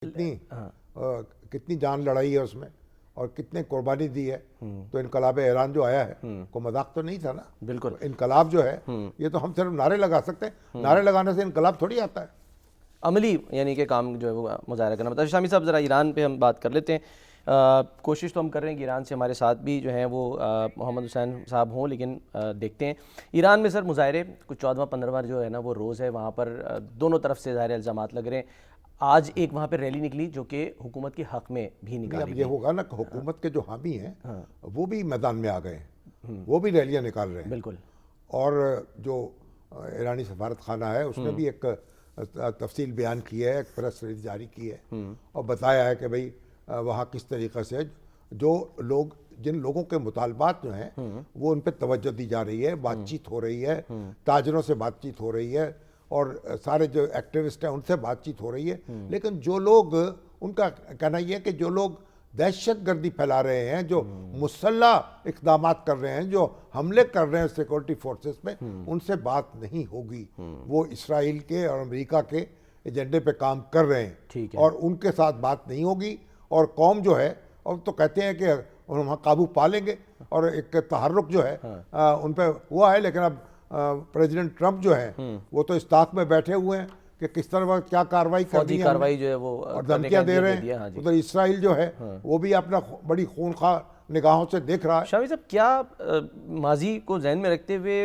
कितनी हाँ। कितनी जान लड़ाई है उसमें और कितने कुर्बानी दी है। तो इनकलाब ईरान जो आया है को मजाक तो नहीं था ना। बिल्कुल। तो इनकलाब जो है ये तो हम सिर्फ नारे लगा सकते हैं, नारे लगाने से इनकलाब थोड़ी आता है। अमली यानी कि काम जो है वो मुजाहरा करना पड़ता है। शामी साहब ज़रा ईरान पे हम बात कर लेते हैं। कोशिश तो हम कर रहे हैं कि ईरान से हमारे साथ भी जो हैं वो मोहम्मद हुसैन साहब हों, लेकिन देखते हैं। ईरान में सर मुजाहरे कुछ 14वां-15वां जो है ना वो रोज़ है, वहाँ पर दोनों तरफ से ज़ाहिर इल्ज़ामात लग रहे हैं। आज एक वहाँ पर रैली निकली जो कि हुकूमत के हक़ में भी नहीं, निकाली अब ये गई। होगा ना कि हुकूमत के जो हामी हैं वो भी मैदान में आ गए हैं, वो भी रैलियां निकाल रहे हैं। बिल्कुल। और जो ईरानी सफारत खाना है उसने भी एक तफसील बयान की है, एक प्रेस रिलीज जारी की है और बताया है कि भाई वहाँ किस तरीक़े से जो लोग जिन लोगों के मुतालबात जो हैं वो उन पर तवज्जो दी जा रही है, बातचीत हो रही है, ताजरों से बातचीत हो रही है और सारे जो एक्टिविस्ट हैं उनसे बातचीत हो रही है। लेकिन जो लोग, उनका कहना यह है कि जो लोग दहशत गर्दी फैला रहे हैं, जो मुसल्लह इक़दाम कर रहे हैं, जो हमले कर रहे हैं सिक्योरिटी फोर्सेस पे, उनसे बात नहीं होगी। वो इसराइल के और अमेरिका के एजेंडे पे काम कर रहे हैं। ठीक है। और उनके साथ बात नहीं होगी। और कौम जो है, और तो कहते हैं कि हम काबू पा लेंगे और एक तहर्रुक जो है उन पर हुआ है। लेकिन अब प्रेसिडेंट ट्रंप जो है वो तो इस ताक में बैठे हुए हैं कि किस तरह क्या कार्रवाई करनी है, कार्रवाई जो है वो और धमकियां दे रहे हैं। हाँ जी। उधर इसराइल जो है वो भी अपना बड़ी खूनखार निगाहों से देख रहा है। शामी साहब, क्या माजी को जहन में रखते हुए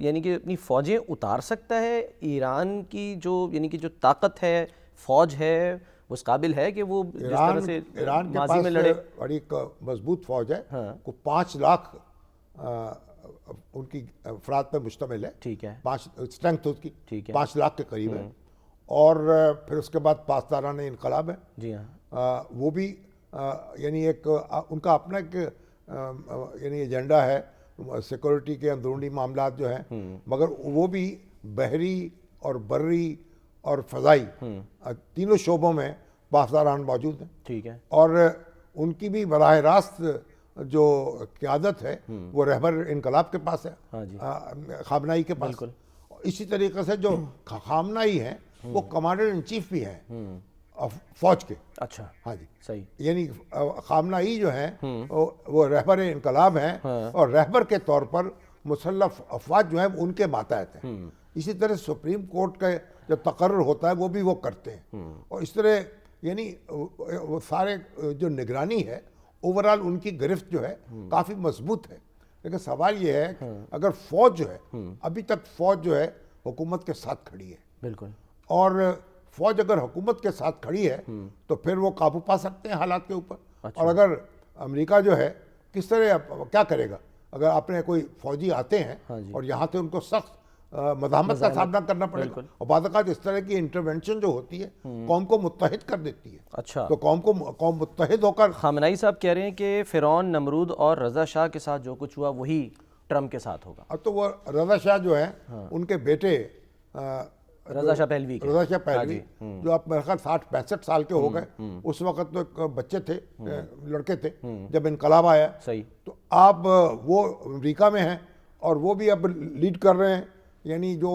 यानी कि अपनी फ़ौजें उतार सकता है ईरान की जो यानी कि जो ताकत है, फ़ौज है, उस काबिल है कि वो जिस तरह से ईरान के माजी पास में लड़े? बड़ी मजबूत फौज है। हाँ। को 5 लाख उनकी अफराद पे मुश्तमिल है। ठीक है। 5 स्ट्रेंथ उसकी ठीक है। 5 लाख के करीब है। और फिर उसके बाद पासदाराना इनकलाब है। जी हाँ। वो भी यानी एक उनका अपना एक यानी एजेंडा है सिक्योरिटी के अंदरूनी मामलात जो हैं, मगर वो भी बहरी और बर्री और फ़ज़ाई तीनों शोबों में पासदारान मौजूद हैं। ठीक है। और उनकी भी बराह रास्त जो क़यादत है वो रहबर इनकलाब के पास है। हाँ जी। खामनाई के पास। बिल्कुल। इसी तरीके से जो खामनाई हैं वो कमांडर इन चीफ भी हैं फौज के। अच्छा। हाँ जी, सही। यानी खामनाई जो है वो रहबर इनकलाब हैं। और रहबर के तौर पर मुसल्लफ अफवाज जो है उनके मातहत हैं। इसी तरह सुप्रीम कोर्ट का जो तकर्रुर होता है वो भी वो करते हैं। और इस तरह यानी वो सारे जो निगरानी है ओवरऑल उनकी गिरफ्त जो है काफ़ी मजबूत है। लेकिन सवाल ये है कि अगर फौज जो है, अभी तक फौज जो है हुकूमत के साथ खड़ी है। बिल्कुल। और फौज अगर हुकूमत के साथ खड़ी है तो फिर वो काबू पा सकते हैं हालात के ऊपर। अच्छा। और अगर अमेरिका जो है किस तरह क्या करेगा, अगर आपने कोई फौजी आते हैं हाँ जी। और यहाँ से उनको सख्त मज़ाहमत का सामना करना पड़ेगा। और बाद औक़ात इस तरह की इंटरवेंशन जो होती है कौम को मुत्तहिद कर देती है। अच्छा। तो कौम मुत्तहिद होकर, खामनाई साहब कह रहे हैं कि फ़िरौन, नमरूद और रज़ा शाह के साथ जो कुछ हुआ वही ट्रम्प के साथ होगा। अब तो वो रज़ा शाह जो है उनके बेटे रज़ा शाह पहलवी के। रज़ा शाह पहलवी हाँ जी। जो आप मेरे ख्याल 60-65 साल के हो गए, उस वक्त तो एक बच्चे थे, लड़के थे जब इनकलाब आया। सही। तो आप वो अमेरिका में हैं और वो भी अब लीड कर रहे हैं। यानी जो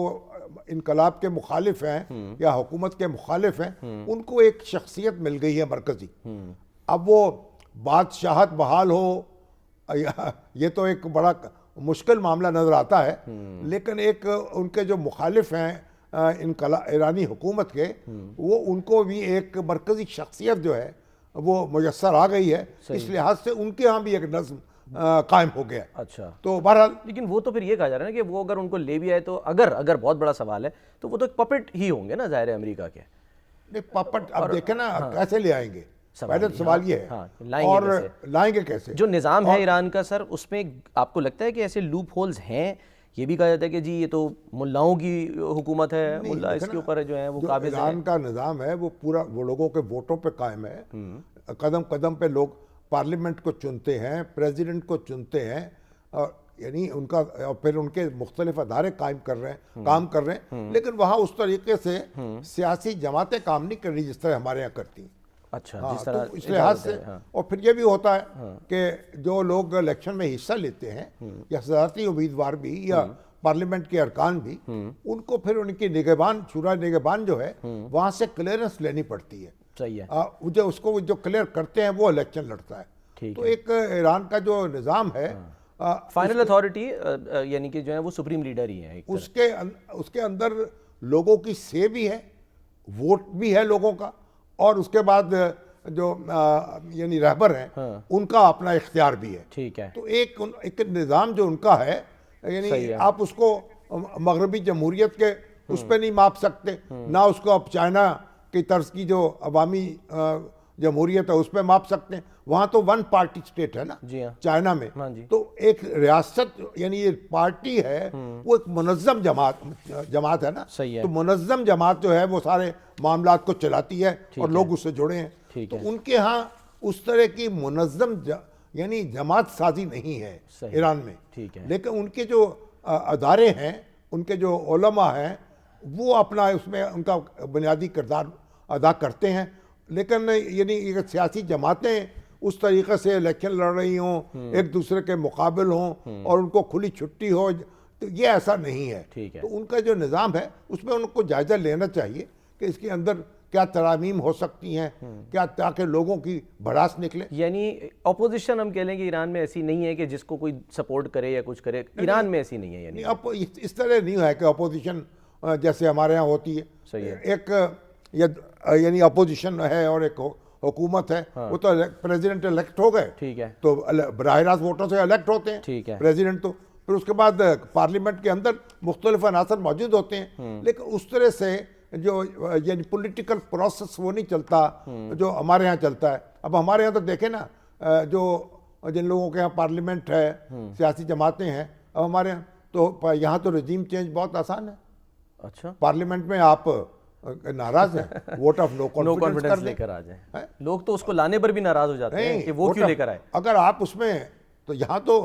इनकलाब के मुखालिफ हैं या हुकूमत के मुखालिफ हैं उनको एक शख्सियत मिल गई है मरकजी। अब वो बादशाहत बहाल हो ये तो एक बड़ा मुश्किल मामला नज़र आता है। लेकिन एक उनके जो मुखालिफ हैं ईरानी हुकूमत के, वो उनको भी एक मरकजी शख्सियत जो है वो मुयस्सर आ गई है। इस लिहाज से उनके यहाँ भी एक नज़्म कायम हो गया। अच्छा। तो बहरहाल, लेकिन वो तो फिर ये कहा जा रहा है ना कि वो अगर उनको ले भी आए तो अगर बहुत बड़ा सवाल है तो वो तो एक पपेट ही होंगे ना, ज़ाहिर है अमेरिका के। नहीं पपट, अब देखें ना कैसे ले आएंगे, सवाल पहले तो सवाल ये है। हाँ, लाएंगे और कैसे? लाएंगे कैसे? जो निज़ाम है ईरान का सर, उसमें आपको लगता है कि ऐसे लूप होल्स हैं? ये भी कहा जाता है कि जी ये तो मुल्लाओं की हुकूमत है, मुल्ला इसके ऊपर जो है वो काबिज है। ईरान का निज़ाम है वो पूरा वो लोगों के वोटों पे कायम है। कदम कदम पे लोग पार्लियामेंट को चुनते हैं, प्रेसिडेंट को चुनते हैं, और यानी उनका और फिर उनके मुख्तलिफ अदारे काम कर रहे हैं। लेकिन वहाँ उस तरीके से सियासी जमातें काम नहीं कर रही जिस तरह हमारे यहाँ करती हैं। अच्छा। हाँ, जिस तरह तो इस लिहाज से और फिर ये भी होता है कि जो लोग इलेक्शन में हिस्सा लेते हैं या सदारती उम्मीदवार भी या पार्लियामेंट के अरकान भी, उनको फिर उनकी निगहबान, शुरा निगहबान जो है वहाँ से क्लियरेंस लेनी पड़ती है। सही है। जो उसको जो क्लियर करते हैं वो इलेक्शन लड़ता है। ठीक तो एक ईरान का जो निज़ाम है, फाइनल अथॉरिटी यानी कि जो है वो सुप्रीम लीडर ही है एक तरह। उसके अंदर लोगों की से भी है, वोट भी है लोगों का, और उसके बाद जो यानी रहबर हैं, हाँ। उनका अपना इख्तियार भी है। ठीक है। तो एक निज़ाम जो उनका है, सही यानी है। आप उसको मगरबी जमहूरियत के उस पर नहीं माप सकते, ना उसको आप चाइना की तर्ज की जो अवामी जमहूरियत है उस पर माप सकते हैं। वहाँ तो वन पार्टी स्टेट है ना, जी हाँ। चाइना में। हाँ जी। तो एक रियासत यानी ये पार्टी है, वो एक मुनज़्ज़म जमात है ना। सही है। तो मुनज़्ज़म जमात जो है वो सारे मामलात को चलाती है और लोग उससे जुड़े हैं। ठीक तो है। उनके यहाँ उस तरह की मुनज़्ज़म यानी जमात साजी नहीं है सही। ईरान में। ठीक है। लेकिन उनके जो अदारे हैं, उनके जो उलमा हैं, वो अपना उसमें उनका बुनियादी किरदार अदा करते हैं। लेकिन यानी ये सियासी जमातें उस तरीक़े से इलेक्शन लड़ रही हों, एक दूसरे के मुकाबिल हों और उनको खुली छुट्टी हो, तो ये ऐसा नहीं है। ठीक है। तो उनका जो निज़ाम है उसमें उनको जायज़ा लेना चाहिए कि इसके अंदर क्या तरामीम हो सकती हैं, क्या, ताकि लोगों की भड़ास निकले। यानी अपोजिशन हम कह लें कि ईरान में ऐसी नहीं है कि जिसको कोई सपोर्ट करे या कुछ करे, ईरान में ऐसी नहीं है यानी। नहीं, अब इस तरह नहीं है कि अपोजिशन जैसे हमारे यहाँ होती है। सही है। एक यानी अपोजिशन है और एक हुकूमत है। वो तो प्रेसिडेंट इलेक्ट हो गए, ठीक है। तो बराह रास्त वोटों से इलेक्ट होते हैं। ठीक है। प्रेसिडेंट तो फिर उसके बाद पार्लियामेंट के अंदर मुख्तलिफ अनासर मौजूद होते हैं। लेकिन उस तरह से जो यानी पॉलिटिकल प्रोसेस वो नहीं चलता जो हमारे यहाँ चलता है। अब हमारे यहाँ तो देखें ना, जो जिन लोगों के यहाँ पार्लियामेंट है, सियासी जमातें हैं, अब हमारे यहाँ यहाँ तो रजीम चेंज बहुत आसान है। अच्छा। पार्लियामेंट में आप नाराज हैं, वोट ऑफ नो कॉन्फिडेंस लेकर आ जाए। लोग तो उसको लाने पर भी नाराज हो जाते हैं कि वो क्यों लेकर आए। अगर आप उसमें, तो यहाँ तो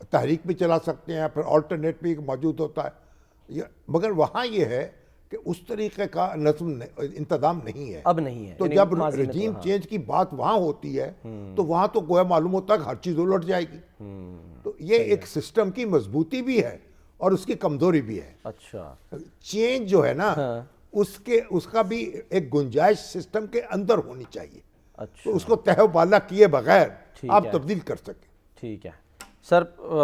तहरीक भी चला सकते हैं, फिर ऑल्टरनेट भी मौजूद होता है। मगर वहाँ ये है कि उस तरीके का नज़्म इंतजाम नहीं है, अब नहीं है। तो जब रजीम चेंज की बात वहाँ होती है तो वहाँ तो गोया मालूम होता है कि हर चीज़ उलट जाएगी। तो ये एक सिस्टम की मजबूती भी है और उसकी कमजोरी भी है। अच्छा। चेंज जो है ना, उसका भी एक गुंजाइश सिस्टम के अंदर होनी चाहिए। अच्छा। तो उसको तहबाला किए बगैर आप तब्दील कर सकें। ठीक है सर,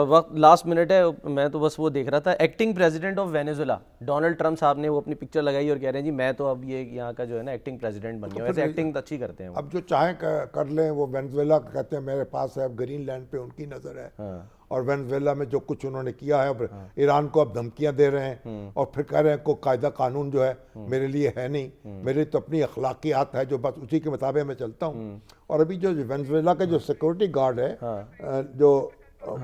वक्त लास्ट मिनट है, मैं तो बस वो देख रहा था, acting president of Venezuela Donald Trump साहब ने वो अपनी पिक्चर लगाई और कह रहे हैं जी मैं तो अब ये यहाँ का जो है ना एक्टिंग प्रेसिडेंट बन गया। वैसे एक्टिंग तो अच्छी करते हैं वो। अब जो चाहे कर लें। वो वेनेजुला कहते हैं मेरे पास है, अब ग्रीनलैंड पे उनकी नज़र है। और वेनेजुला में जो कुछ उन्होंने किया है, अब ईरान को अब धमकियां दे रहे हैं और फिर कह रहे हैं को कायदा कानून जो है मेरे लिए है नहीं, मेरी तो अपनी अखलाकियात है जो बस उसी के मुताबिक मैं चलता हूँ। और अभी जो वेनेजुला का जो सिक्योरिटी गार्ड है, जो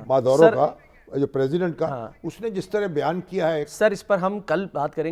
मादोरो का जो प्रेसिडेंट का, उसने जिस तरह बयान किया है। सर इस पर हम कल बात करेंगे।